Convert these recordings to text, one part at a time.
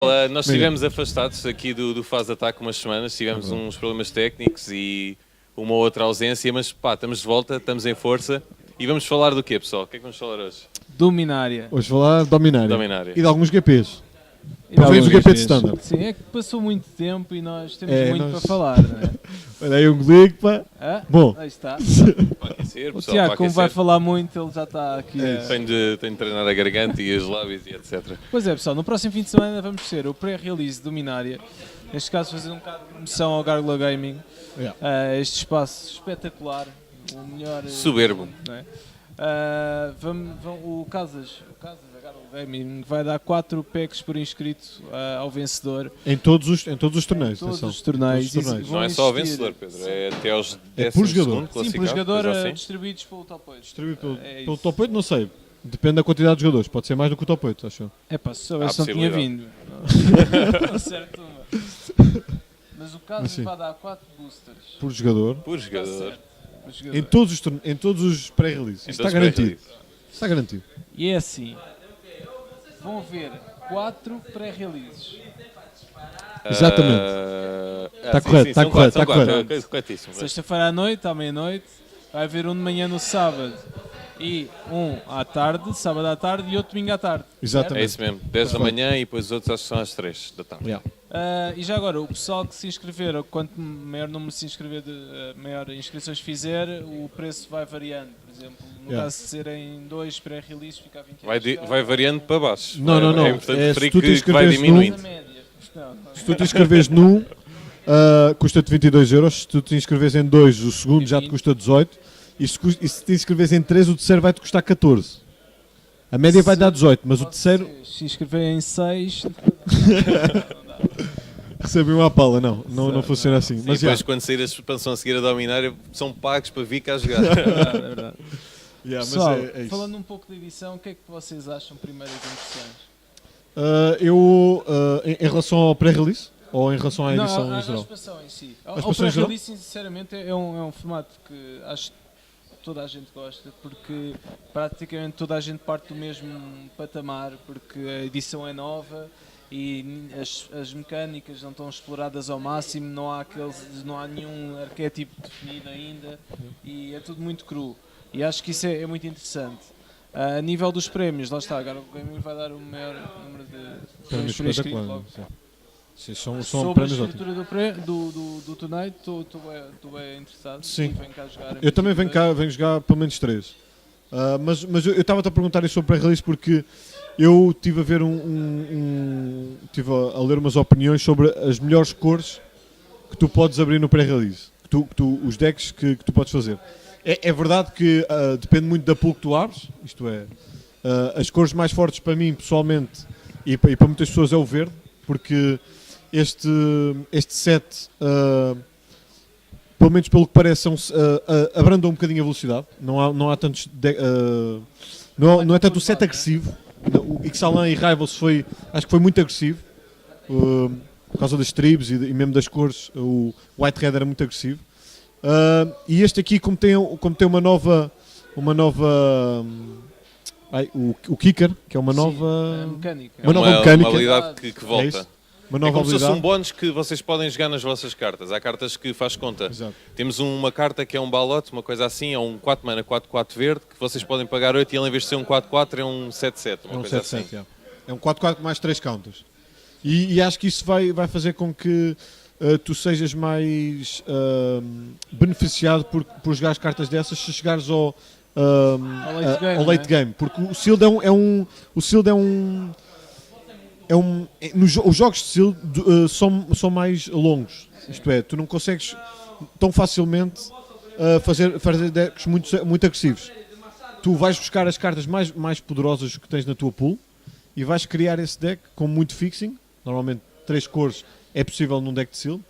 Nós estivemos afastados aqui do Faz Ataque umas semanas, tivemos uns problemas técnicos e uma outra ausência, mas pá, estamos de volta, estamos em força e vamos falar do quê, pessoal? O que é que vamos falar hoje? Dominária. Hoje falar de Dominária. E de alguns GPs. Pelo menos o GP de Standard. Sim, é que passou muito tempo e nós temos muito para falar, não é? Olha aí um glico, pá. Bom. Aí está. Para aquecer, O pessoal, Tiago, para como aquecer. vai falar muito, ele já está aqui. Tenho de treinar a garganta e os lábios e etc. Pois é, pessoal, no próximo fim de semana vamos ter o pré-release de Dominária. Neste caso, fazer um bocado de promoção ao Gárgula Gaming. Este espaço espetacular, o melhor. Soberbo. Não é? O Casas, a Gárgula Gaming, vai dar 4 packs por inscrito ao vencedor. Em todos os torneios. Todos os torneios. Não é só ao vencedor, Pedro, é até aos 10 por jogador. Sim, por jogador, assim? distribuídos pelo top 8. Distribuído pelo top 8, não sei. Depende da quantidade de jogadores. Pode ser mais do que o top 8, acho eu. É pá, se soubesse não tinha vindo. Não, certo, mas o caso vai dar 4 boosters. Por jogador. Por jogador. Em todos os pré-releases. Está garantido. Está garantido. E é assim. Vão haver 4 pré-releases. Exatamente. Está correto, está correto. Corretíssimo. Sexta-feira à noite, à meia-noite. Vai haver um de manhã no sábado. E um à tarde, sábado à tarde, e outro domingo à tarde. Exatamente. É isso mesmo, 10 da manhã e depois os outros acho que são às 3 da tarde. E já agora, o pessoal que se inscrever, ou quanto maior número se inscrever, maior inscrições fizer, o preço vai variando. Por exemplo, no caso de serem 2 pré-releases, fica a 20 Vai variando para baixo. Não. É importante referir se tu te que vai diminuindo. Se tu te inscreves num, custa-te 22 euros. Se tu te inscreves em 2, o segundo já te custa 18. E se te inscreves em 3, o terceiro vai-te custar 14. A média vai dar 18, mas o terceiro... Se inscrever em 6... Recebem uma pala, não funciona assim. Sim, mas depois quando sair a expansão a seguir a Dominária, são pagos para vir cá jogar. É verdade. Pessoal, mas é falando um pouco da edição, o que é que vocês acham primeiras impressões? Em relação ao pré-release? Ou em relação à edição em geral? A expansão em si. O pré-release, sinceramente, é um formato que acho que toda a gente gosta, porque praticamente toda a gente parte do mesmo patamar, porque a edição é nova e as mecânicas não estão exploradas ao máximo, não há nenhum arquétipo definido ainda e é tudo muito cru. E acho que isso é muito interessante. A nível dos prémios, lá está, agora o Gaming vai dar o maior número de prémios por inscrito logo. Sim, são sobre a prémios estrutura do torneio, estou bem interessado. Sim. Venho cá jogar eu também venho jogar pelo menos 3. Mas eu estava-te a perguntar isso sobre pré-release porque eu estive a ver estive a ler umas opiniões sobre as melhores cores que tu podes abrir no pré-release. Os decks que tu podes fazer. É verdade que depende muito da pool que tu abres, isto é, as cores mais fortes para mim, pessoalmente, e para muitas pessoas é o verde, porque este set, pelo menos pelo que parece, abranda um bocadinho a velocidade. Não há tantos. Não é tanto o set agressivo. O Ixalan e Rivals acho que foi muito agressivo. Por causa das tribos e mesmo das cores. O White Red era muito agressivo. E este aqui, como tem uma nova. O Kicker, que é uma nova mecânica. Uma nova mecânica. Uma habilidade que volta. Uma nova como se habilidade. fosse um bónus que vocês podem jogar nas vossas cartas. Há cartas que faz conta. Exato. Temos uma carta que é um balote, uma coisa assim, é um 4 mana 4/4 verde, que vocês podem pagar 8 e ele em vez de ser um 4/4 é um 7/7, uma coisa assim. É um 4/4 mais 3 counters. E acho que isso vai fazer com que tu sejas mais beneficiado por jogar as cartas dessas se chegares ao late game. Porque o Sealed os jogos de Sealed são mais longos. Isto é, tu não consegues tão facilmente fazer decks muito agressivos. Tu vais buscar as cartas mais poderosas que tens na tua pool e vais criar esse deck com muito fixing. Normalmente 3 cores é possível num deck de Sealed.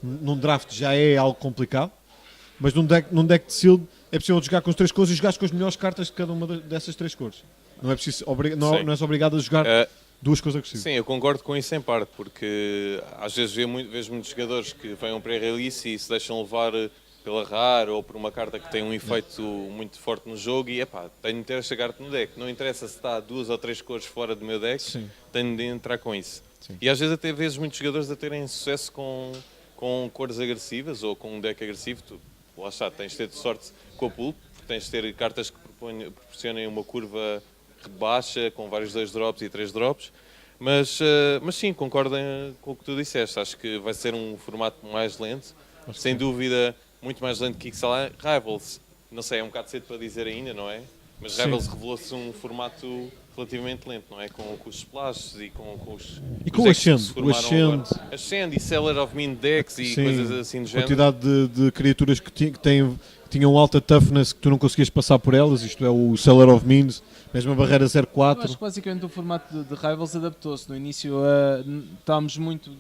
Num draft já é algo complicado. Mas num deck de Sealed é possível jogar com as 3 cores e jogar com as melhores cartas de cada uma dessas 3 cores. Não é preciso, não és obrigado a jogar 2 cores agressivas. Sim, eu concordo com isso em parte, porque às vezes vejo muitos jogadores que vêm um pré-release e se deixam levar pela RAR ou por uma carta que tem um efeito muito forte no jogo e tenho de ter esta carta no deck. Não interessa se está 2 ou 3 cores fora do meu deck, tenho de entrar com isso. Sim. E às vezes até vês muitos jogadores a terem sucesso com cores agressivas ou com um deck agressivo. Tu, lá está, tens de ter sorte com a pool, porque tens de ter cartas que proporcionem uma curva baixa, com vários 2 drops e 3 drops. Mas sim, concordo com o que tu disseste. Acho que vai ser um formato mais lento. Sem dúvida, muito mais lento que Ixalan. Rivals, não sei, é um bocado cedo para dizer ainda, não é? Mas Sim. Rivals revelou-se um formato relativamente lento, não é? Com os splashes e com os... E os com o decks que Ascend. se O formaram Ascend. agora. Ascend e Seller of Mean Decks e Sim, coisas assim do género. quantidade de criaturas que tinham alta toughness que tu não conseguias passar por elas, isto é o Seller of Means, mesmo a barreira Eu 0-4. acho que basicamente o formato de Rivals adaptou-se. No início estávamos muito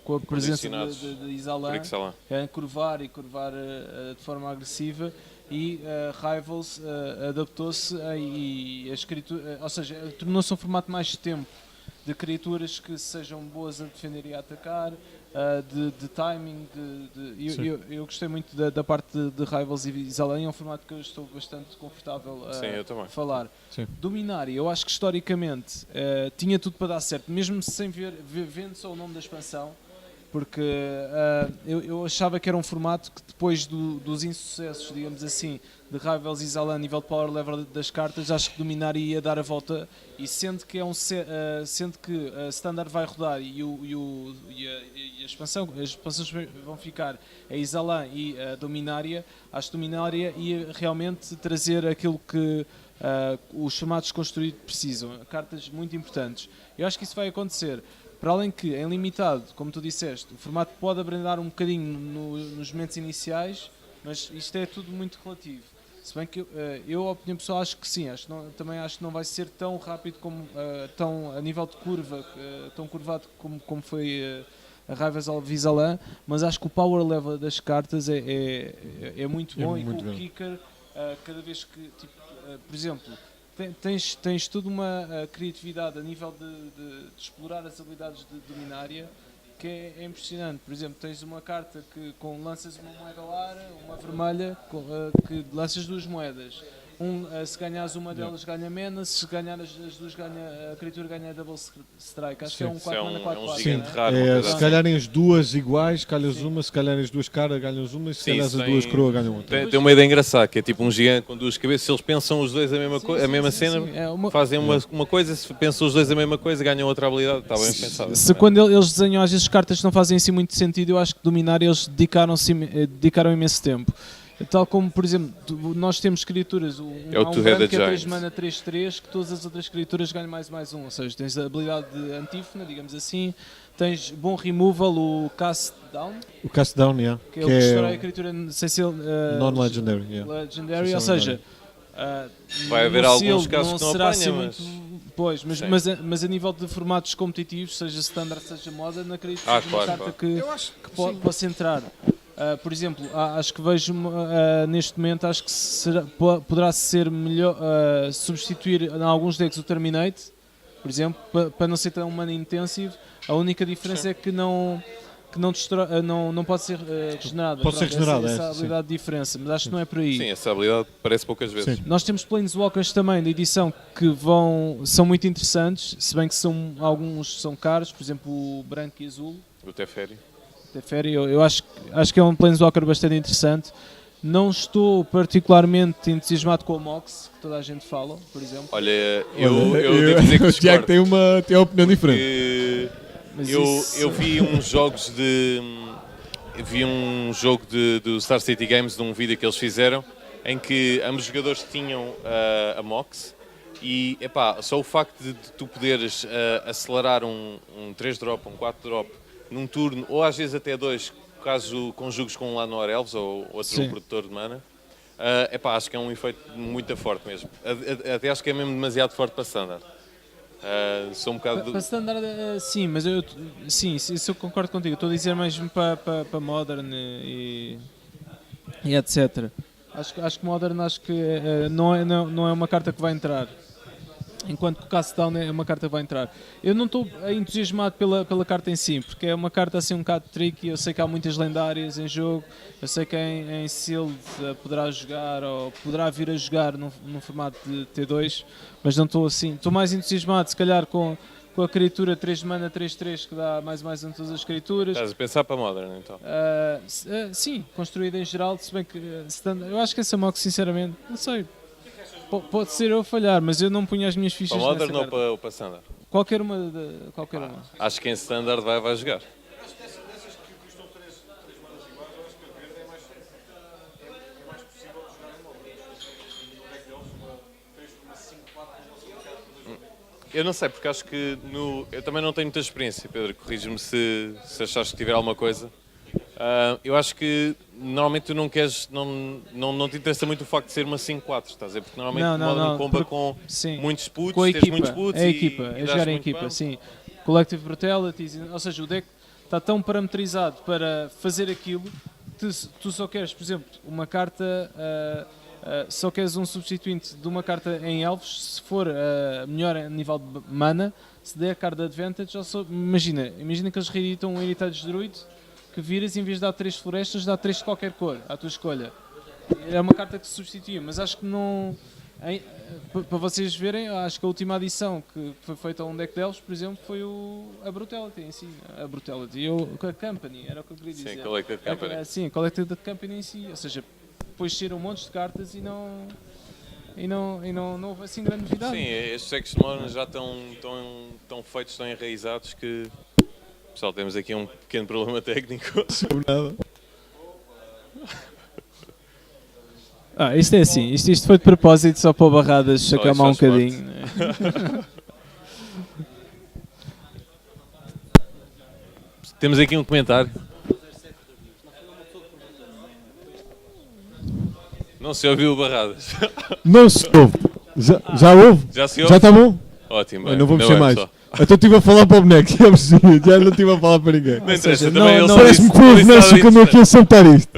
com a presença Condicionados de por Ixalan Ixalan. a curvar de forma agressiva, e Rivals adaptou-se e a escritura, ou seja, tornou-se um formato mais de tempo, de criaturas que sejam boas a defender e a atacar, de timing. Eu gostei muito da parte de Rivals e Ixalan, é um formato que eu estou bastante confortável Sim, eu também. a falar. Sim. Dominária, eu acho que historicamente tinha tudo para dar certo, mesmo sem vendo só o nome da expansão, porque eu achava que era um formato que depois dos insucessos, digamos assim, de Rivals e Ixalan a nível de power level das cartas, acho que Dominária ia dar a volta, e sendo que a Standard vai rodar e as expansões vão ficar a Ixalan e a Dominária, acho que Dominária ia realmente trazer aquilo que os formatos construídos precisam, cartas muito importantes. Eu acho que isso vai acontecer. Para além que, em limitado, como tu disseste, o formato pode abrandar um bocadinho nos momentos iniciais, mas isto é tudo muito relativo. Se bem que eu, a opinião pessoal, acho que sim, também acho que não vai ser tão rápido, tão a nível de curva, tão curvado como foi a Rivals of Ixalan, mas acho que o power level das cartas é muito bom, e com o kicker, cada vez que, por exemplo, tens toda uma criatividade a nível de explorar as habilidades de Dominária, que é impressionante. Por exemplo, tens uma carta que lanças uma moeda ao ar, uma vermelha, que lanças 2 moedas. Se ganhares uma delas ganha menos, se ganhar as duas a criatura ganha double strike. Acho que é um 4 mana 4 4. Sim, raro. Se calharem as duas iguais, calhas uma, se calharem as duas caras, ganhas uma, e se calhar as duas coroas, ganham outra. Tem uma ideia engraçada, que é tipo um gigante com 2 cabeças, se eles pensam os dois a mesma cena, fazem uma coisa, se pensam os dois a mesma coisa, ganham outra habilidade, está bem pensado. Se quando eles desenham às vezes cartas que não fazem assim muito sentido, eu acho que Dominar eles dedicaram imenso tempo. Tal como, por exemplo, nós temos criaturas, há um branco que é 3 mana 3-3, que todas as outras criaturas ganham mais 1, ou seja, tens a habilidade de antífona, digamos assim, tens bom removal, o cast down. O cast down, yeah. Que é o que destrói a criatura, sei se non-legendary, yeah. Legendary, ou seja, vai haver alguns casos que não será apanha, assim muito, mas a nível de formatos competitivos, seja standard, seja modern, acredito que seja uma carta que possa entrar. Por exemplo, acho que vejo neste momento, acho que poderá ser melhor substituir em alguns decks o Terminate, por exemplo, para não ser tão mana intensive. A única diferença é que não pode ser regenerada. Pode ser regenerada, essa habilidade de diferença, mas acho que não é por aí. Sim, essa habilidade aparece poucas vezes. Sim. Nós temos Planeswalkers também da edição que são muito interessantes, se bem que alguns são caros, por exemplo o branco e azul. O Teferi. Eu acho que é um Planeswalker bastante interessante. Não estou particularmente entusiasmado com o Mox, que toda a gente fala, por exemplo. Olha, eu devo dizer que o Tiago tem uma opinião diferente. Eu vi uns jogos vi um jogo do Star City Games, de um vídeo que eles fizeram, em que ambos os jogadores tinham a Mox, e só o facto de tu poderes acelerar um 3-drop, um 4-drop num turno, ou às vezes até 2, caso conjugues com um Llanowar Elves ou outro produtor de mana, acho que é um efeito muito forte mesmo. Até acho que é mesmo demasiado forte para Standard. Sou um bocado... Para Standard, sim, mas isso eu concordo contigo. Estou a dizer mesmo para Modern e etc. Acho que Modern não é uma carta que vai entrar. Enquanto que o Cast Down é uma carta que vai entrar. Eu não estou entusiasmado pela carta em si, porque é uma carta assim um bocado tricky. Eu sei que há muitas lendárias em jogo, eu sei que em Sealed poderá jogar ou poderá vir a jogar num formato de T2, mas não estou assim. Estou mais entusiasmado se calhar com com a criatura 3 de mana 3/3 que dá mais em todas as criaturas. Estás a pensar para Modern, então? Sim, construída em geral, se bem que eu acho que essa mock, sinceramente, não sei. Pode ser eu a falhar, mas eu não punho as minhas fichas Para Modern nessa ou para Standard? Qualquer uma. Qualquer uma. Acho que em Standard vai jogar. Eu não sei, porque acho que eu também não tenho muita experiência, Pedro, corrige-me se achares que tiver alguma coisa. Eu acho que normalmente tu não queres, não te interessa muito o facto de ser uma 5-4, estás a ver? Porque normalmente o Modern comba com muitos putos, com a tens equipa, muitos putos a equipa, e é jogar em muito equipa, pano. sim. Collective Brutality, ou seja, o deck está tão parametrizado para fazer aquilo que tu só queres, por exemplo, uma carta, só queres um substituinte de uma carta em elfos, se for melhor a nível de mana, se der a card advantage, imagina que eles reeditam um Heritage Druid, que viras, em vez de dar 3 florestas, dá 3 de qualquer cor, à tua escolha. É uma carta que se substitui, mas acho que não... Para vocês verem, acho que a última adição que foi feita a um deck deles, por exemplo, foi a Brutality em si. A Brutality, a Company, era o que eu queria dizer. Sim, Collected Company. Sim, Collected Company em si. Ou seja, depois saíram montes de cartas e não houve assim grande novidade. Sim, estes decks de Modern já estão feitos, estão enraizados que... Pessoal, temos aqui um pequeno problema técnico. Nada. Isto é assim, isto foi de propósito só para o Barradas se acalmar um bocadinho. Temos aqui um comentário. Não se ouviu o Barradas. Não se ouve. Já ouve? Já se ouve? Já está bom? Ótimo. Eu não vou ainda mexer bem, mais. pessoal. Então estive a falar para o boneco, já não estive a falar para ninguém. Não interessa, seja, também não- ele não- só Parece-me disse- que foi o disse Venâncio nada que andou aqui a soltar isto.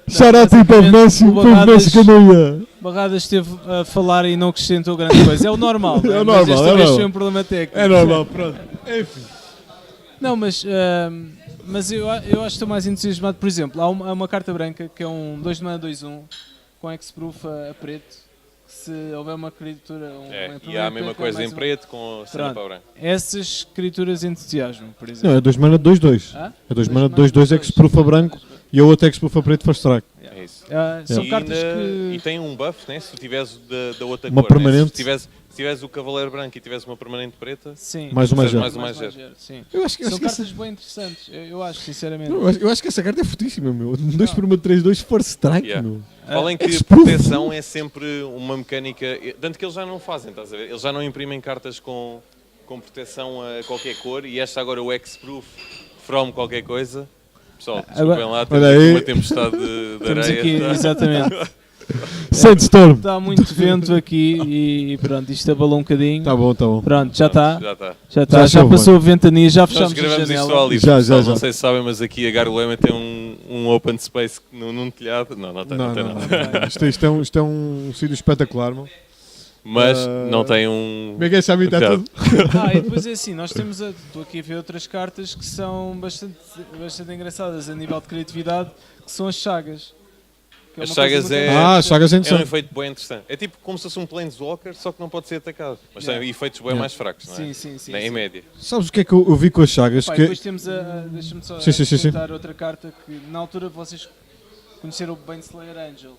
Shout-out para o Venâncio, o foi o Venâncio que andou a... Barradas esteve a falar e não acrescentou grande coisa. É o normal, não é? É o Mas normal, esta é o vez normal. foi um problema técnico. É normal, pronto. Enfim. Não, mas eu acho que estou mais entusiasmado. Por exemplo, há uma carta branca que é um 2 de mana 2/1 com Hexproof a preto. Se houver uma criatura... E há a mesma coisa em preto com a cena para branco. Essas criaturas entusiasmam, por exemplo. Não, é 2 mana 2/2. Hã? É 2 mana 2/2 Hexproof a branco e a outra Hexproof a preto for strike. É isso. São E cartas E que... tem um buff, né? Se tu tiveres da outra Uma cor. Né? permanente. Se tivesse o Cavaleiro Branco e tivesse uma permanente preta, Sim. Mais uma recebes gera. mais uma gera. Sim. Eu acho que São essa... cartas bem interessantes, eu acho, sinceramente. Eu acho que essa carta é fortíssima, meu. 2 por uma 3/2 for strike, Yeah. meu. Além que Hexproof. proteção é sempre uma mecânica. Tanto que eles já não fazem, estás a ver? Eles já não imprimem cartas com proteção a qualquer cor e esta agora o Hexproof from qualquer coisa. Pessoal, desculpem lá, temos Olha aqui aí. uma tempestade de Temos areia. aqui, tá? exatamente. Sandstorm. Está muito vento aqui e pronto, isto abalou um bocadinho. Tá bom, tá bom. Pronto, já está. Já está. Já Já chove, passou a ventania, já Nós fechamos a gravamos isto janela. ao livre, Já, pessoal. já. Não sei se sabem, mas aqui a Garulema tem um open space num telhado. Não tem nada. Isto é um sítio espetacular, meu. Mas não tem um. Como é que é, Xavi? Está Telhado. tudo? E depois é assim, nós temos estou aqui a ver outras cartas que são bastante engraçadas a nível de criatividade, que são as chagas. Que é As uma coisa chagas muito é- interessante. Chagas é É um interessante. efeito bem interessante. É tipo como se fosse um Planeswalker, só que não pode ser atacado. Mas Yeah. tem efeitos bem Yeah. mais fracos, não é? Sim. Em média. Sabes o que é que eu vi com as chagas? Pá, e Que... depois temos deixa-me só Sim. comentar outra carta que na altura vocês conheceram o Baneslayer Angel.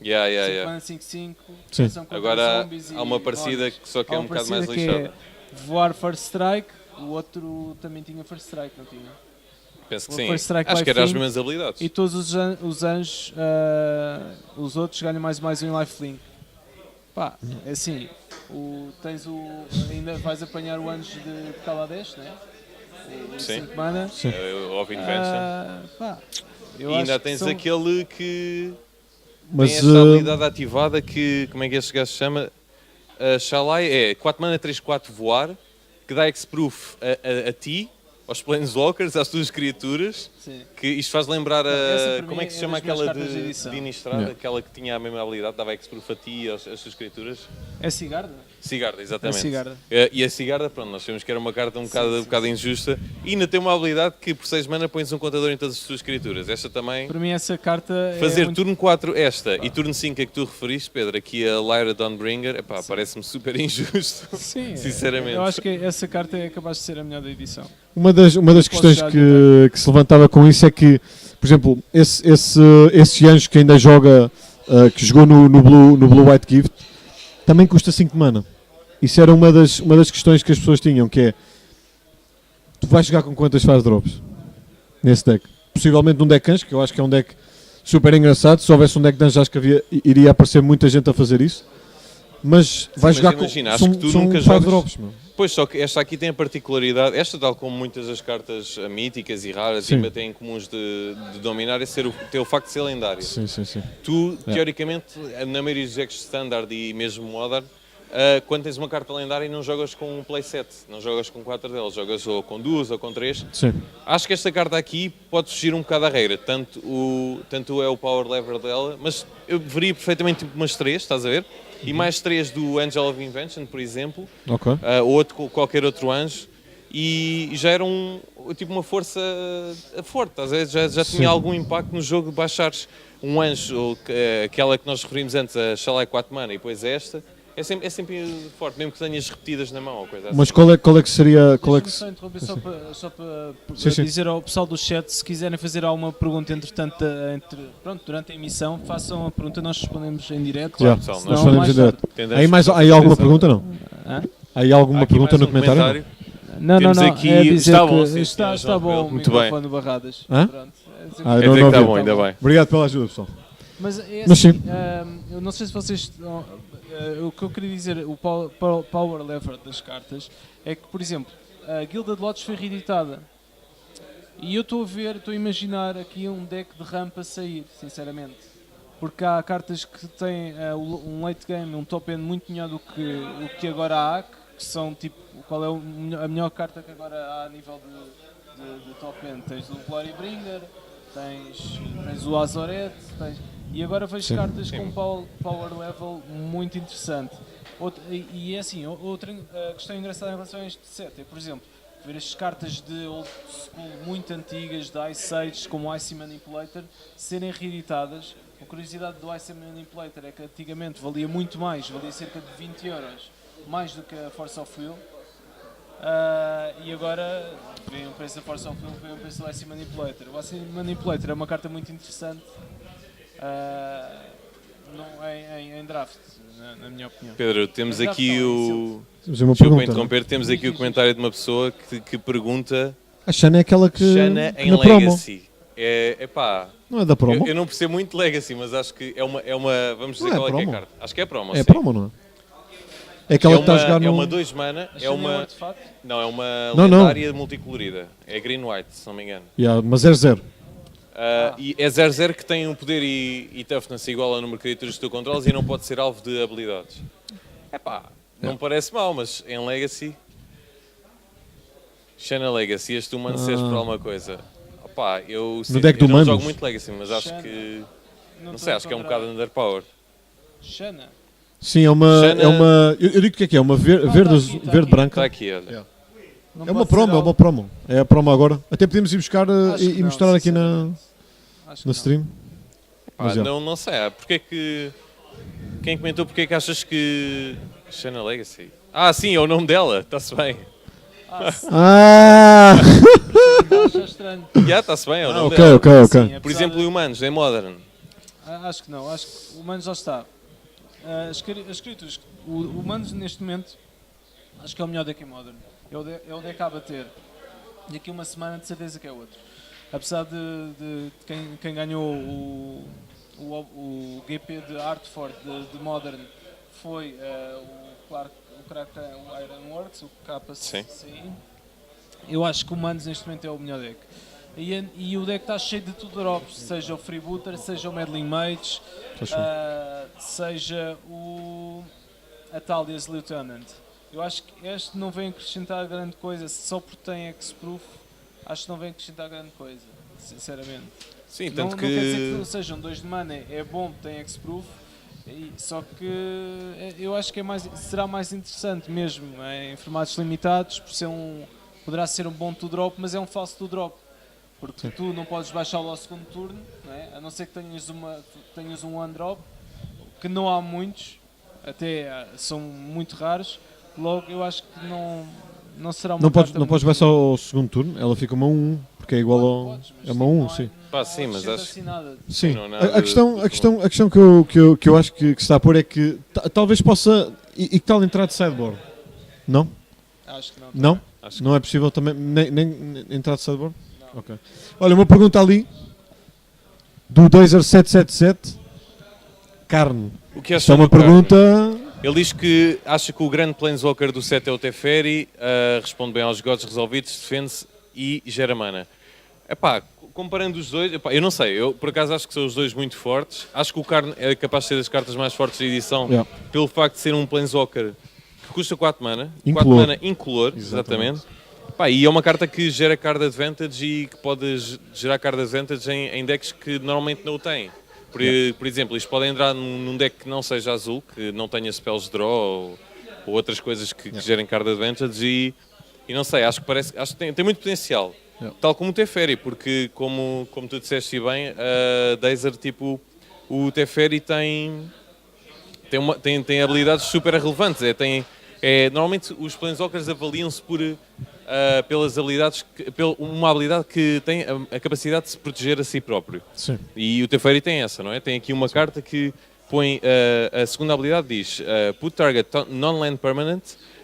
Yeah. 5/5, Sim. proteção contra Agora zombies há uma e parecida hordas. que só que Há é uma um bocado mais parecida que lixada. é voar First Strike, o outro também tinha First Strike, não tinha? Penso que o sim. First Strike Acho vai que era as fim. mesmas habilidades. E todos os anjos, os outros ganham mais um lifelink. Pá, é assim, ainda vais apanhar o anjo de Kaladesh, né? O Sim. 5 mana. Of Invention. Pá, eu E ainda acho que tens são- aquele que Mas tem esta habilidade ativada que. Como é que este gajo se chama? Shalai é 4 mana 3/4 voar, que dá Hexproof a ti, aos Planeswalkers, às tuas criaturas. Sim. Que isto faz lembrar Essa, a. para Como mim, é que se é chama das melhores aquela cartas de de edição. Innistrad? Yeah. Aquela que tinha a mesma habilidade, dava Hexproof a ti e às tuas criaturas? É Sigarda? Sigarda, exatamente. A Sigarda. E a Sigarda, pronto, nós sabemos que era uma carta um bocado injusta e ainda tem uma habilidade que por 6 mana pões um contador em todas as suas criaturas. Esta também... Para mim essa carta Fazer muito... turno 4 esta e turno 5 a que tu referiste, Pedro, aqui a Lyra Dawnbringer, epá, parece-me super injusto. Sim, sinceramente. eu acho que essa carta é capaz de ser a melhor da edição. Uma das questões que se levantava com isso é que, por exemplo, esse anjo que ainda joga, que jogou no Blue White Gift, também custa 5 mana. Isso era uma das questões que as pessoas tinham, que é, tu vais jogar com quantas faz drops nesse deck? Possivelmente num deck anjo, que eu acho que é um deck super engraçado. Se houvesse um deck de anjo, acho que iria aparecer muita gente a fazer isso. Mas vais jogar imagina, com... acho que tu nunca 5 jogas... drops, meu. Pois, só que esta aqui tem a particularidade, esta tal como muitas das cartas míticas e raras Sim. e têm comuns de dominar, é ter o facto de ser lendário. Sim. Tu, teoricamente, na maioria dos decks standard e mesmo modern, quando tens uma carta lendária não jogas com um playset, não jogas com 4 delas, jogas ou com 2 ou com 3. Sim. Acho que esta carta aqui pode fugir um bocado à regra, tanto é o power lever dela, mas eu veria perfeitamente tipo umas 3, estás a ver? E mais 3 do Angel of Invention, por exemplo, Ok. ou qualquer outro anjo, e já era tipo uma força forte, estás a ver? Já tinha algum impacto no jogo de baixares um anjo, ou aquela que nós referimos antes, a Shalai 4 mana, e depois esta. É sempre forte, mesmo que tenhas repetidas na mão ou coisa assim. Mas qual é que seria... Deixa-me só interromper só para dizer ao pessoal do chat, se quiserem fazer alguma pergunta entretanto, durante a emissão, façam a pergunta, nós respondemos em direto. Claro, Pessoal, senão, nós respondemos em direto. Aí alguma pergunta, não? Hã? Aí alguma pergunta no comentário? Não, Temos não, aqui... é dizer Está bom, que sim, está bom o muito bem. microfone do Barradas. Hã? Pronto. Ah, Quer não, dizer não que está ouvi. bom, ainda bem. Obrigado pela ajuda, pessoal. Mas é Mas assim, sim. eu não sei se vocês... o que eu queria dizer, o power lever das cartas, é que, por exemplo, a Guilda de Lotus foi reeditada. E eu estou a imaginar aqui um deck de rampa sair, sinceramente. Porque há cartas que têm um late game, um top end muito melhor do que o que agora há, que são tipo, qual é a melhor carta que agora há a nível de top end? Tens o Glorybringer, tens o Azoret, e agora vejo cartas com power level muito interessante. E é assim, outra questão engraçada em relação a este set é, por exemplo, ver as cartas de old school muito antigas, de Ice Age, como o Icy Manipulator, serem reeditadas. A curiosidade do Icy Manipulator é que antigamente valia muito mais, valia cerca de 20 euros, mais do que a Force of Will. E agora vem o preço da Force of Will, vem o preço do Icy Manipulator. O Icy Manipulator é uma carta muito interessante em draft, na minha opinião. Pedro, temos aqui o... Uma Desculpa pergunta. interromper, temos aqui o comentário de uma pessoa que pergunta... A Shana é aquela que... Shana que em na promo. Legacy. Epá, Não é da promo? eu não percebo muito Legacy, mas acho que é uma vamos dizer Não é qual é que é a promo. carta. Acho que é promo, É sim. promo, não é? É aquela que está a jogar no... É uma 2 mana, É uma... não, é uma Não. lendária multicolorida. É green white, se não me engano. Yeah, mas 0-0. E é 0-0 que tem um poder e toughness igual ao número de criaturas que tu controlas e não pode ser alvo de habilidades. Epá, não parece mal, mas em Legacy... Shana Legacy, este humano serve para alguma coisa. Opá, eu deck do não Humanos? jogo muito Legacy, mas acho que... Não sei, acho que é um bocado underpowered. Shana. Sim, é uma... Shana- É uma eu digo que é uma verde-branca. Está aqui, olha. Yeah. Não É uma pode ser promo, é algo- uma promo. É a promo agora. Até podemos ir buscar Acho que e não, mostrar aqui na sinceramente. Acho que na não. stream. Mas é. Não sei, porque é que... Quem comentou porque é que achas que... Shana Legacy? Ah, sim, é o nome dela, está-se bem. Ah! Acho estranho. Está-se bem, é o nome Ok, dela. ok. Sim, Por apesar exemplo, de- Humanos, em Modern. Acho que não, acho que o Humanos já está. As criaturas, o Humanos neste momento, acho que é o melhor deck em Modern. É o deck a bater. Daqui a uma semana de certeza que é outro. Apesar de quem ganhou o GP de Artford de Modern foi o Ironworks, o KCI. Eu acho que o Humanos neste momento é o melhor deck. E o deck está cheio de tudo drops, seja o Freebooter, seja o Meddling Mage, seja o Atalia's Lieutenant. Eu acho que este não vem acrescentar grande coisa, só porque tem X-Proof, acho que não vem acrescentar grande coisa, sinceramente. Sim, Não tanto quer dizer que que... não sejam 2 de mana, é bom, tem X-Proof, Só que eu acho que será mais interessante mesmo em formatos limitados, poderá ser um bom 2-drop, mas é um falso 2-drop. Porque tu não podes baixá-lo ao segundo turno, não é? A não ser que tenhas um 1-drop, que não há muitos, até são muito raros. Logo eu acho que não será uma carta não podes baixar ao segundo turno, ela fica uma 1, porque é igual ao... É uma 1, sim. Sim, mas acho... Sim, a questão que eu acho que se está a pôr é que talvez possa... E que tal entrar de sideboard? Não? Acho que não. Não? Não é possível também nem entrar de sideboard? Não. Okay. Olha, uma pergunta ali do Dazer 777 Carne. O que é uma pergunta... Ele diz que acha que o grande Planeswalker do set é o Teferi, responde bem aos gods resolvidos, defende-se e gera mana. Epá, comparando os dois, eu não sei, eu por acaso acho que são os dois muito fortes. Acho que o Karn é capaz de ser das cartas mais fortes da edição, pelo facto de ser um Planeswalker que custa 4 mana, incolor. 4 mana incolor, exatamente. Epá, e é uma carta que gera card advantage e que pode gerar card advantage em decks que normalmente não o têm. Por exemplo, isto pode entrar num deck que não seja azul, que não tenha spells draw ou outras coisas que gerem card advantage e não sei, acho que tem muito potencial. Tal como o Teferi, porque como tu disseste bem, a Dazer, tipo, o Teferi tem habilidades super relevantes. Normalmente os Planeswalkers avaliam-se pelas habilidades, uma habilidade que tem a capacidade de se proteger a si próprio. Sim. E o Teferi tem essa, não é? Tem aqui uma carta que põe, a segunda habilidade diz, put target non-land permanent,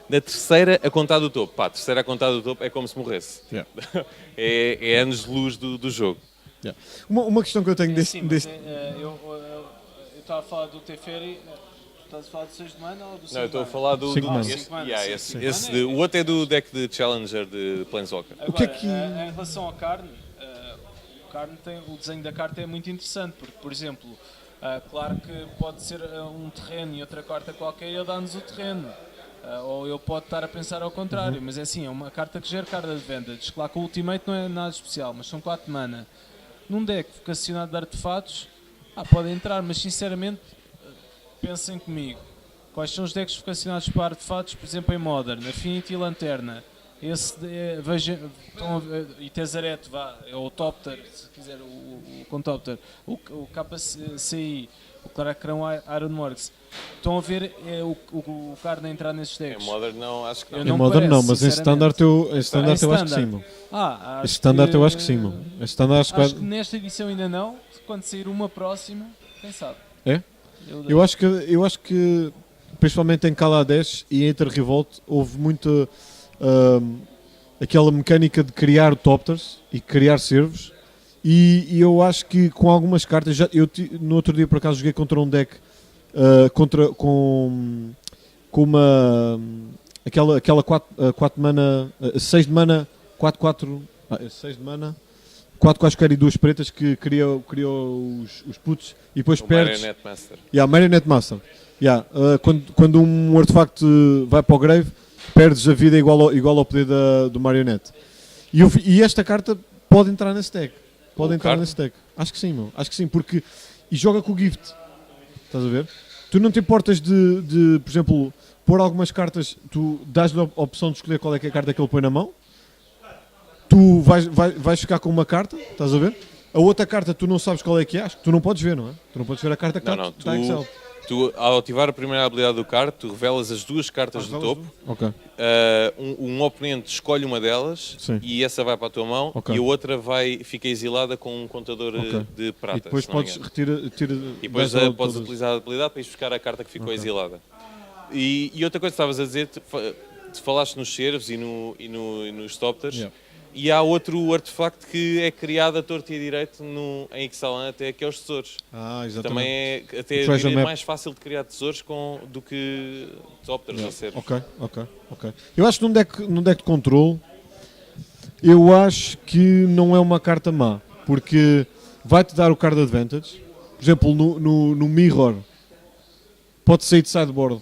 na terceira a contar do topo. A terceira a contar do topo é como se morresse. É anos de luz do jogo. Uma questão que eu tenho eu estava a falar do Teferi. Estás a falar de 6 de mana ou do 5 mana? Não, eu estou a falar do 5 mana. o outro é do deck de Challenger de Planeswalker. Agora, o que é que... em relação ao Karn, o desenho da carta é muito interessante, porque, por exemplo, claro que pode ser um terreno e outra carta qualquer e ele dá-nos o terreno. Ou ele pode estar a pensar ao contrário, mas é assim, é uma carta que gera card advantage. Claro que o Ultimate não é nada especial, mas são 4 mana. Num deck vocacionado de artefatos, pode entrar, mas sinceramente... Pensem comigo, quais são os decks vocacionados para artefatos, por exemplo em Modern, Affinity e Lanterna, e Tezzeret, ou o Topter, se quiser o Contopter, o KCI, o Claracrão Ironworks. Estão a ver o Karn a entrar nesses decks? Em Modern não, acho que não. Em Modern não, mas em Standard eu acho que sim. Em Standard eu acho que sim. Acho que nesta edição ainda não, quando sair uma próxima, quem sabe? É? Eu acho que principalmente em Kaladesh e em Enter Revolt houve muito aquela mecânica de criar topters e criar servos e eu acho que com algumas cartas, no outro dia por acaso joguei contra um deck com uma aquela 4 mana 6 de mana 4/4 6 de mana 4 e 2 pretas que criou os putos e depois perdes. Marionette Master. Marionette Master. Quando um artefacto vai para o grave, perdes a vida igual ao poder do Marionette. E esta carta pode entrar nesse deck. Acho que sim, meu. Acho que sim, porque. E joga com o gift. Estás a ver? Tu não te importas de por exemplo, pôr algumas cartas, tu dás-lhe a opção de escolher qual é que é a carta que ele põe na mão. Tu vais ficar com uma carta, estás a ver? A outra carta tu não sabes qual é que é, acho que tu não podes ver, não é? Tu não podes ver a carta que está em Excel. Tu, ao ativar a primeira habilidade do card, tu revelas as duas cartas do topo. Okay. Um oponente escolhe uma delas. Sim. E essa vai para a tua mão. Okay. E a outra fica exilada com um contador de prata. E depois podes retirar. E depois podes utilizar a habilidade para ir buscar a carta que ficou exilada. E outra coisa que estavas a dizer, tu falaste nos servos e nos topters. Yeah. E há outro artefacto que é criado a torto e a direito em Ixalan até, que é os tesouros. Exatamente. Também é até mais fácil de criar tesouros do que topters ou servos. Ok. Eu acho que num deck de controle, eu acho que não é uma carta má, porque vai-te dar o card advantage. Por exemplo, no Mirror, pode sair de sideboard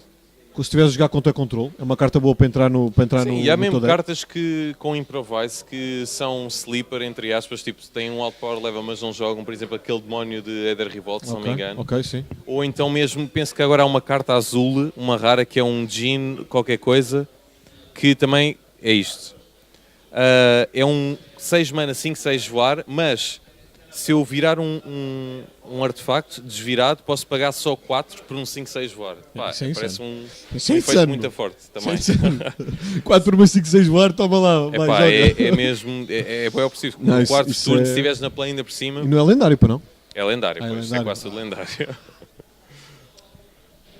se estiveres a jogar contra controle, é uma carta boa para entrar no Sim, e há no mesmo teu deck. cartas que, com Improvise que são sleeper, entre aspas, tipo, têm um alto power level, mas não jogam, por exemplo, aquele demónio de Aether Revolt, se não me engano. Ok, sim. Ou então mesmo, penso que agora há uma carta azul, uma rara, que é um Djinn, qualquer coisa, que também é isto. É um 6 mana, 5/6 voar, mas se eu virar um artefacto desvirado, posso pagar só 4 por um 5/6 voar. Pá, Isso é parece Isso é efeito insano. muito forte também. 4 por uma 5, 6 voar, toma lá. vai, Epá, joga. é mesmo, é bem preciso. Não, No isso- quarto isso turno, é- se estiveres na play ainda por cima, E não é lendário, para não? é lendário, Ah, é pois, lendário. é quase tudo lendário.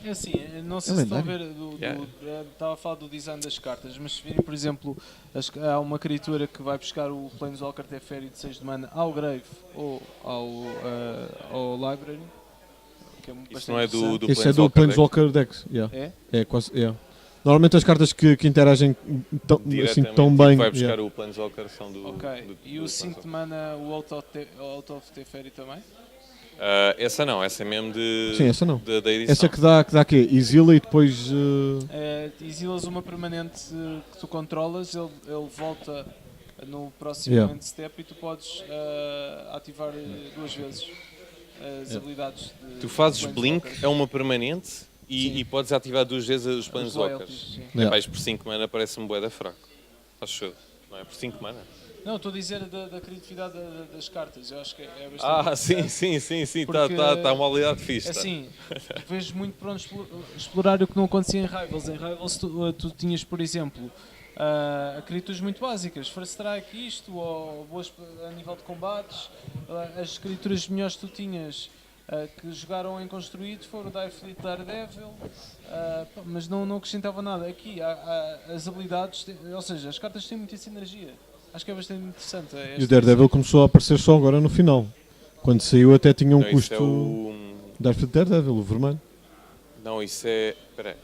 É assim, não sei É se estão a lendário. ver, estava a falar do design das cartas, mas se virem, por exemplo, há uma criatura que vai buscar o Planeswalker Teferi de 6 de mana ao Grave ou ao Library, que é bastante Isso não é do interessante. Esse é do Planeswalker Decks. Yeah. É? É quase. Yeah. Normalmente as cartas que interagem tão, assim, Diretamente, tão tipo, bem. vai buscar yeah. o Planeswalker, são do... Ok, do e o 5 de Planeswalker. mana, o Out of Teferi também? Essa não, essa é mesmo de, Sim, essa não. da edição. Essa que dá quê? Exila e depois. Exilas uma permanente que tu controlas, ele volta no próximo Yeah. end step e tu podes ativar 2 vezes as habilidades de Tu fazes Planeswalker. Blink, é uma permanente Sim. e podes ativar 2 vezes os As Planeswalkers. loyalties, sim. Yeah. Vais por 5 mana, parece-me bué da fraco. Acho eu. Não é por 5 mana? Não, estou a dizer da criatividade das cartas, eu acho que é bastante Sim, interessante. sim, está Porque, tá uma habilidade fixe. tá. Assim, vejo muito para onde explorar o que não acontecia em Rivals. Em Rivals tu tinhas, por exemplo, criaturas muito básicas, First Strike, isto, ou boas a nível de combates. As criaturas melhores que tu tinhas que jogaram em construído foram o Direfleet Daredevil, mas não acrescentavam nada. Aqui as habilidades, ou seja, as cartas têm muita sinergia. Acho que é bastante interessante. E o Daredevil começou a aparecer só agora no final. Quando saiu até tinha um Não, custo. isso é o... Daredevil, o vermelho. Não, isso é... Espera aí.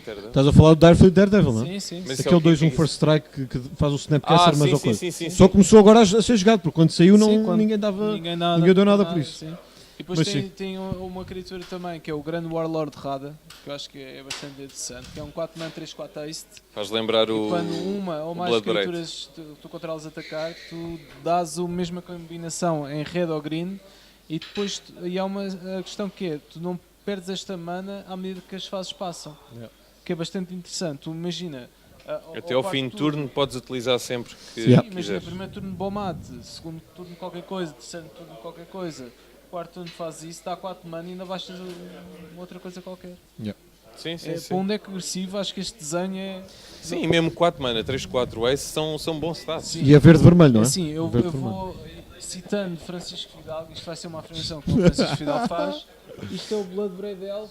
Daredevil? Estás a falar do Direfleet Daredevil, não é? Sim, sim. Mas isso é Aquele o quê? 2-1 Que é isso? First Strike que faz o Snapcaster, mas sim, ao sim, coisa. sim, sim, Só sim. começou agora a ser jogado, porque quando saiu Sim, quando ninguém dava. ninguém deu nada por isso. Sim. E depois Mas tem, sim. tem uma criatura também, que é o Grande Warlord Rada, que eu acho que é bastante interessante, que é um 4 man 3/4 haste. Faz lembrar E o... quando uma ou mais Blood Braid. criaturas tu controlas atacar, tu dás a mesma combinação em red ou green, e depois e há uma questão que é, tu não perdes esta mana à medida que as fases passam. Yeah. Que é bastante interessante. Tu imagina... Até ao fim de turno podes utilizar sempre que Yeah. Imagina, quiseres. primeiro turno Bomate, segundo turno qualquer coisa, terceiro turno qualquer coisa, quarto turno fazes isso, dá 4 mana e ainda baixas outra coisa qualquer. Sim, sim, É, sim. para um deck agressivo, acho que este desenho é... Sim, e mesmo 4 mana, 3/4 ace são bons stats. Sim. E a verde-vermelho, não é? Assim, eu Verde-vermelho. vou citando Francisco Fidalgo, isto vai ser uma afirmação que o Francisco Fidalgo faz, isto é o Blood Braid Elf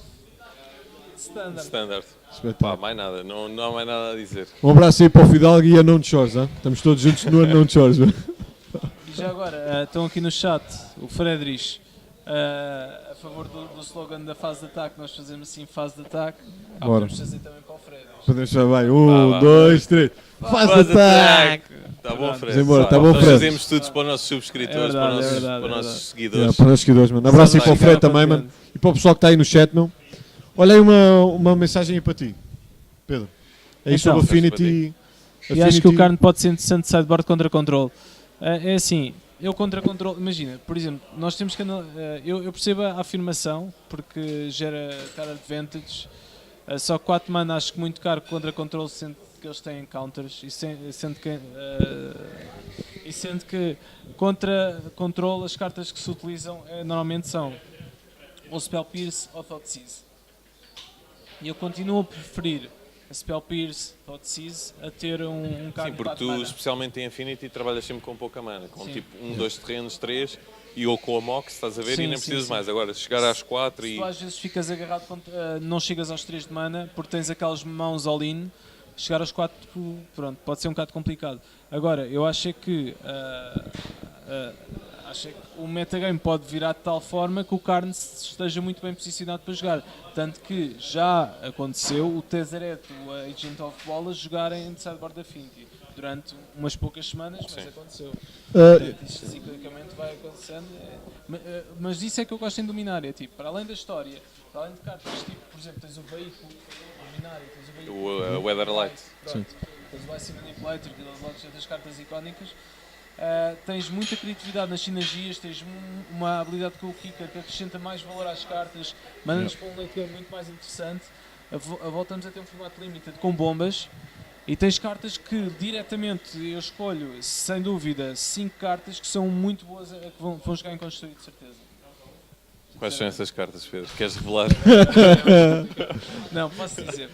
Standard. Standard. Pá, Espetáculo. mais nada, não há mais nada a dizer. Um abraço aí para o Fidalgo e a Unknown Shores, hein? Estamos todos juntos no Unknown Shores. E já agora, estão aqui no chat o Fredrich a favor do slogan da fase de ataque, nós fazemos assim fase de ataque, Bora. podemos fazer também para o Fredrich. Podemos já vai. Vá. 2, 3. Faz ataque! Tá bom, Fred. Vamos embora, tá bom, Nós Fred. fazemos tudo para os nossos subscritores, É verdade, para os nossos, é verdade, para os é nossos verdade. seguidores. Para os seguidores, mano. Abraço aí para o Fred também, mano. E para o pessoal que está aí no chat, meu. Olha aí uma mensagem aí para ti, Pedro. Aí Então, sobre Affinity. E acho que o Carne pode ser interessante sideboard contra control. É assim, eu contra control, imagina, por exemplo, nós temos que eu percebo a afirmação porque gera card advantage, só que 4 mana acho que muito caro contra control, sendo que eles têm counters e sendo que contra control as cartas que se utilizam normalmente são ou Spell Pierce ou Thought Seize. E eu continuo a preferir a Spell Pierce, Thought Seize a ter um card Sim, de porque 4 tu, mana. especialmente em Affinity, trabalhas sempre com pouca mana, com Sim. tipo 2 terrenos, 3 e ou com a Mox, estás a ver, Sim, e nem sim, precisas sim. mais. Agora, se chegar às 4 Se e. tu às vezes ficas agarrado, não chegas aos 3 de mana porque tens aquelas mãos all-in, chegar aos 4 pronto, pode ser um bocado complicado. Agora, eu acho que o metagame pode virar de tal forma que o Karn esteja muito bem posicionado para jogar. Tanto que já aconteceu o Tezzeret, o Agent of Bolas, jogarem de sideboard Affinity durante umas poucas semanas, mas Sim. aconteceu. Portanto, isto ciclicamente vai acontecendo. Mas isso é que eu gosto em dominar, é tipo, para além da história, para além de cartas, tipo, por exemplo, tens o veículo. O Luminária, tens O Weatherlight. Pronto. Tens o Icy Manipulator, que dá logo das cartas icónicas. Tens muita criatividade nas sinergias, tens uma habilidade com o Kicker que acrescenta mais valor às cartas, manda-nos para um late game muito mais interessante. Voltamos a ter um formato limited com bombas e tens cartas que diretamente eu escolho, sem dúvida, 5 cartas que são muito boas, que vão jogar em construído, de certeza. Quais são essas cartas, Pedro? Queres revelar? Não, posso dizer.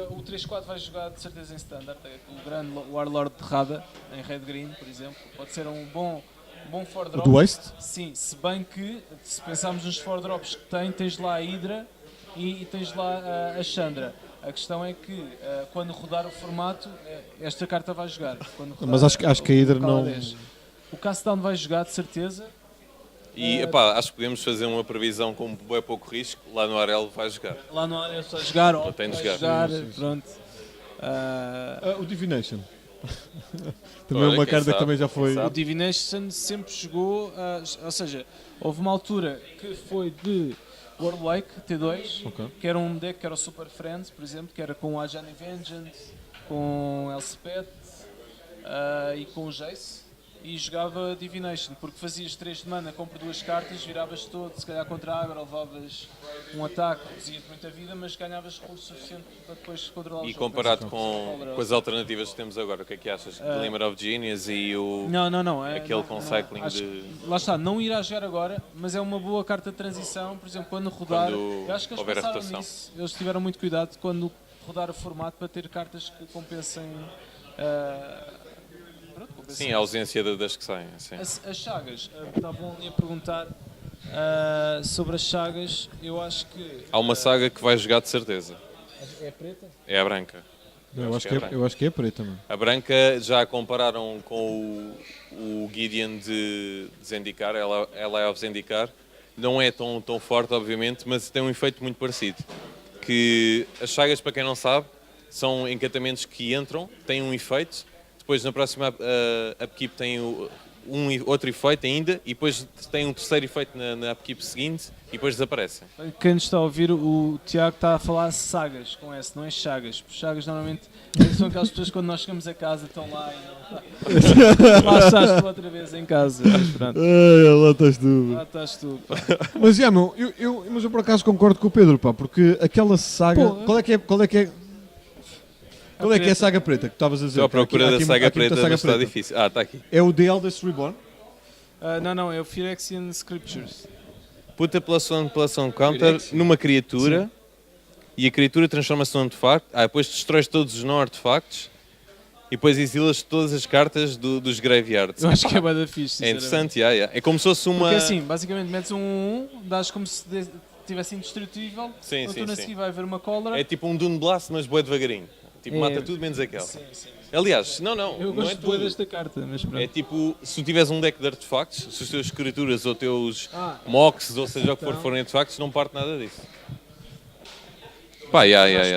O 3-4 vai jogar de certeza em standard, o grande Warlord de Rada, em Red Green, por exemplo. Pode ser um bom 4-drop. Do Waste? Sim, se bem que, se pensarmos nos 4-drops que tens lá a Hydra e tens lá a Chandra. A questão é que, quando rodar o formato, esta carta vai jogar. Mas acho que a Hydra não... O Castdown vai jogar, de certeza. E acho que podemos fazer uma previsão com bem pouco risco. Lá no Arel vai jogar. Lá no Arel vai jogar, ou tem de vai jogar. Sim. Pronto. O Divination. Também é uma carta que também já foi... O Divination sempre jogou, ou seja, houve uma altura que foi de Warlake T2, que era um deck que era o Super Friends, por exemplo, que era com a Ajani Vengeance, com Elspeth e com o Jace. E jogava Divination, porque fazias 3 de mana, compra 2 cartas, viravas todo, se calhar contra a Agra, levavas um ataque, reduzia-te muita vida, mas ganhavas recurso suficiente para depois controlar o jogo. E comparado com as alternativas que temos agora, o que é que achas? Glimmer of Genius e o... Não. Aquele com cycling de... Lá está, não irá jogar agora, mas é uma boa carta de transição, por exemplo, quando rodar... eu acho que eles pensaram nisso, eles tiveram muito cuidado quando rodar o formato para ter cartas que compensem... Sim, a ausência das que saem. Sim. As chagas, estavam ali a perguntar sobre as chagas, eu acho que... Há uma saga que vai jogar de certeza. É a preta? É a branca. Eu acho que é a preta, mano. A branca já a compararam com o Gideon de Zendikar, ela é of Zendikar. Não é tão forte, obviamente, mas tem um efeito muito parecido. Que as chagas, para quem não sabe, são encantamentos que entram, têm um efeito. Depois na próxima upkeep tem outro efeito ainda e depois tem um terceiro efeito na upkeep seguinte e depois desaparecem. Quem nos está a ouvir, o Tiago está a falar sagas com S, não é chagas. Chagas normalmente são aquelas pessoas que quando nós chegamos a casa estão lá e lá estás tu outra vez em casa. Mas pronto. Lá estás tu. Pá. Mas mas eu por acaso concordo com o Pedro, pá, porque aquela saga... Qual é que é a saga preta que estavas a dizer? Estou à procura da saga preta, mas está difícil. Está aqui. É o The Eldest Reborn? Não, é o Phyrexian Scriptures. Puta +1 counter numa criatura e a criatura transforma-se num artefacto. Depois destróis todos os não-artefactos e depois exilas todas as cartas dos graveyards. Eu acho que é bada fixe, é interessante, é como se fosse uma... Porque assim, basicamente metes um 1, dás como se estivesse indestrutível, sim. vai haver uma cólera. É tipo um Dune Blast, mas bué devagarinho. Tipo, mata tudo menos aquela. Sim. Aliás, não eu gosto é tudo. Desta carta, mas pronto. É tipo, se tu tiveres um deck de artefactos, se os teus criaturas ou teus mocks, ou seja o que forem artefactos, não parte nada disso. Pá,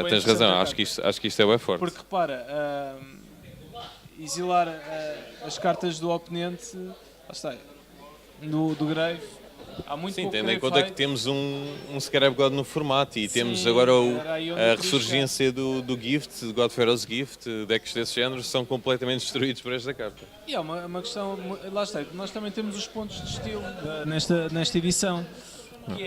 tens razão, acho que isto é bem forte. Porque repara, exilar as cartas do oponente, lá está, do Grave, há muito pouco tendo em conta que temos um Scarab God no formato e temos agora a ressurgência do Gift, do God Pharaoh's Gift, decks desse género são completamente destruídos por esta carta. E é uma questão, lá está, nós também temos os pontos de estilo nesta edição, que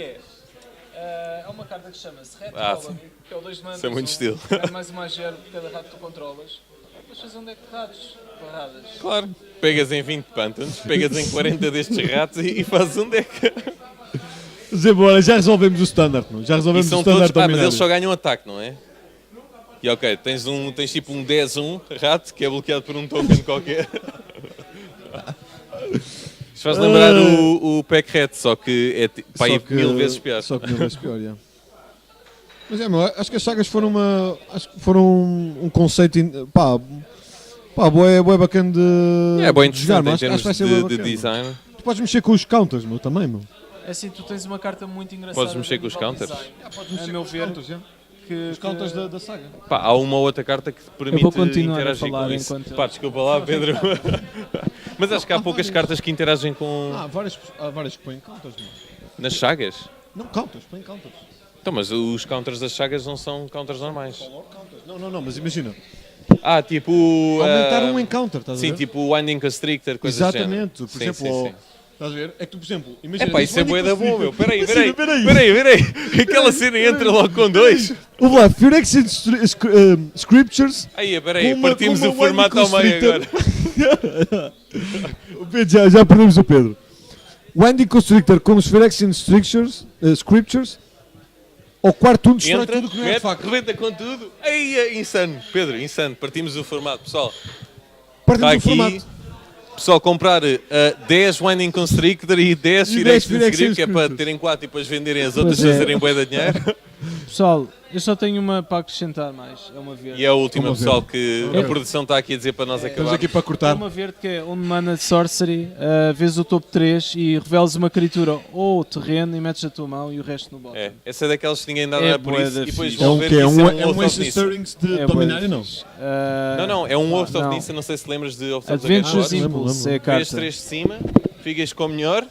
é uma carta que chama-se Red Colony, que é o 2 de mana, isso é muito estilo. É mais uma gero por cada rato que tu controlas, depois fazer um deck de ratos, barradas. Claro. Pegas em 20 pântanos, pegas em 40 destes ratos e fazes um deck. Já resolvemos o standard, não? Já resolvemos o standard. Mas eles só ganham ataque, não é? E ok, tens tipo um 10-1 rato que é bloqueado por um token qualquer. Isto faz lembrar o Pack Rat, só que é 1000 vezes pior. Só que 1000 vezes pior, Mas acho que as sagas foram um conceito... Boa bacana de jogar, mas acho que vai ser de design. Tu podes mexer com os counters, também, É assim, tu tens uma carta muito engraçada. Podes mexer com os counters? Podes mexer com os counters, os counters da saga. Há uma outra carta que te permite interagir com isso. Desculpa lá, Pedro. Mas acho que há poucas cartas que interagem com... Há várias que põem counters, Nas sagas? Não, counters, põem counters. Então, mas os counters das chagas não são counters normais. Não, mas imagina. Tipo... Aumentar um encounter, estás a ver? Sim, tipo o Winding Constrictor, coisas do género. Exatamente. Por exemplo, estás a ver? É que tu, por exemplo, imagina... Epá, isso é bué da bom, meu. Peraí. Peraí. Aquela cena entra logo com 2. Vamos lá, Phyrexian Scriptures... Aí, peraí, Com partimos uma o formato ao meio Constrictor. agora. O Pedro, já perdemos o Pedro. Winding Constrictor com os Phyrexian Scriptures... Ao quarto destrói Entra, tudo que não é faca. rebenta com tudo. Aí, insano. Pedro, insano. Partimos o formato, pessoal. Partimos Está o aqui, formato. pessoal, comprar 10 Winding Constrictor e 10 E 10 Phyrexian Phyrexian Script, que é para Scriptures. terem 4 e depois venderem as outras, Pois é. fazerem bué de dinheiro. Pessoal, eu só tenho uma para acrescentar mais. É uma verde. E é a última, Uma pessoal, verde. que É. a produção está aqui a dizer para nós Estamos acabar. aqui para É cortar. uma verde que é onde mana de sorcery, vês o topo 3 e revelas uma criatura ou terreno e metes a tua mão e o resto no bottom. É, essa é daquelas que ninguém dá É nada por bué isso da e depois fixe. É vão um ver que que é isso um é um Ancient Oath of Nissa. Stirrings de É Dominário, bué não. fixe. Não, é um Oath of não. Nissa, não sei se lembras de Oath of Adventures lembro, Impulse lembro. é a carta. Vês 3 de cima, ficas com o melhor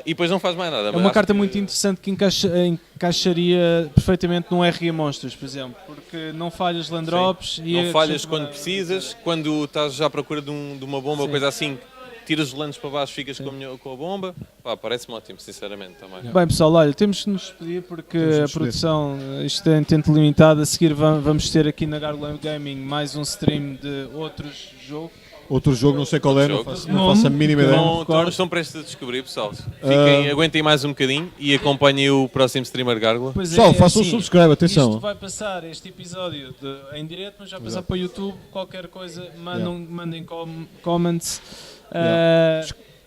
e depois não faz mais nada. É mas uma acho carta que- muito interessante que encaixaria perfeitamente num RE Monstros, por exemplo, porque não falhas land drops e Não falhas acrescenta quando uma- precisas, quando estás já à procura de uma bomba ou Sim. coisa assim, tiras os lances para baixo, ficas com a bomba. Pá, parece-me ótimo, sinceramente, também. Bem pessoal, olha, temos que nos despedir porque Temos que a nos produção, isto é em tempo limitado, a seguir vamos ter aqui na Gargoyle Gaming mais um stream de outros jogos. Outro jogo, não sei qual é, não Outro faço, jogo. não faço a mínima ideia. Estão, recordo. estão prestes a descobrir, pessoal. Fiquem, aguentem mais um bocadinho e acompanhem o próximo streamer Gárgula. Pois Pessoal, façam assim, um subscribe, Isto atenção. vai passar, este episódio em direto, mas vai passar para o YouTube, qualquer coisa, mandem comments,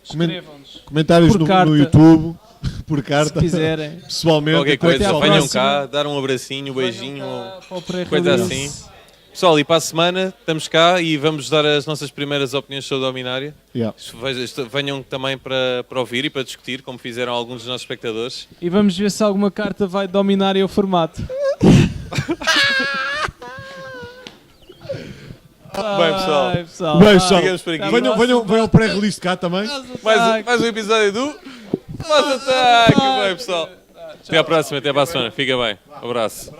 escrevam-nos Comentários Por no carta. YouTube, por se carta, quiserem. pessoalmente. Qualquer depois coisa, à pessoalmente. venham próxima. cá, dar um abracinho, um beijinho. Venham cá para o coisa pré-release. assim. Pessoal, e para a semana estamos cá e vamos dar as nossas primeiras opiniões sobre o Dominário. Yeah. Venham também para ouvir e para discutir, como fizeram alguns dos nossos espectadores. E vamos ver se alguma carta vai dominar o formato. Bem, pessoal. Ai, pessoal. Bem, pessoal. Ficamos por aqui. Até à Venham próxima. ao pré-release cá também. Mais um episódio do Nosso Ataque. Bem, pessoal. Até à próxima, até para a semana. Fica bem. Abraço.